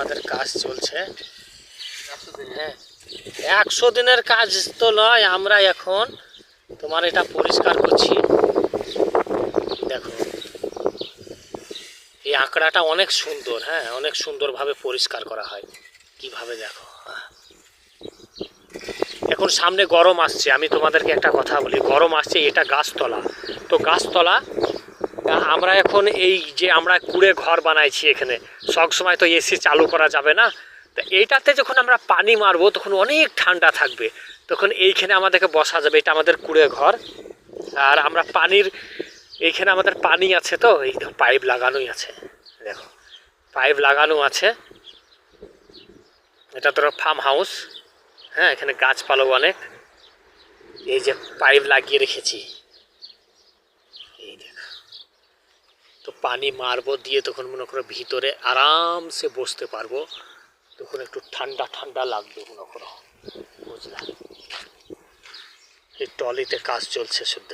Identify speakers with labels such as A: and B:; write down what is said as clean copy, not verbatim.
A: আমাদের কাজ চলছে। হ্যাঁ, 100 দিনের কাজ তো নয়, আমরা এখন তোমার এটা পরিষ্কার করছি। দেখো এই আঁকড়াটা অনেক সুন্দর, হ্যাঁ অনেক সুন্দরভাবে পরিষ্কার করা হয়। কিভাবে দেখো, এখন সামনে গরম আসছে, আমি তোমাদেরকে একটা কথা বলি, গরম আসছে, এটা গাছতলা, তো গাছতলা আমরা এখন এই যে আমরা কুড়ে ঘর বানাইছি এখানে, সব সময় তো এসি চালু করা যাবে না, তো এইটাতে যখন আমরা পানি মারবো তখন অনেক ঠান্ডা থাকবে, তখন এইখানে আমাদেরকে বসা যাবে। এটা আমাদের কুড়ে ঘর, আর আমরা পানির এইখানে আমাদের পানি আছে, তো এই পাইপ লাগানোই আছে, দেখো পাইপ লাগানো আছে। এটা ধরো ফার্ম হাউস, হ্যাঁ এখানে গাছপালাও অনেক, এই যে পাইপ লাগিয়ে রেখেছি, এই দেখ। তো পানি মারবো দিয়ে তখন মনে করো ভিতরে আরামসে বসতে পারবো, তখন একটু ঠান্ডা ঠান্ডা লাগবে মনে করো, বুঝলা। এই টলিতে কাজ চলছে শুদ্ধ।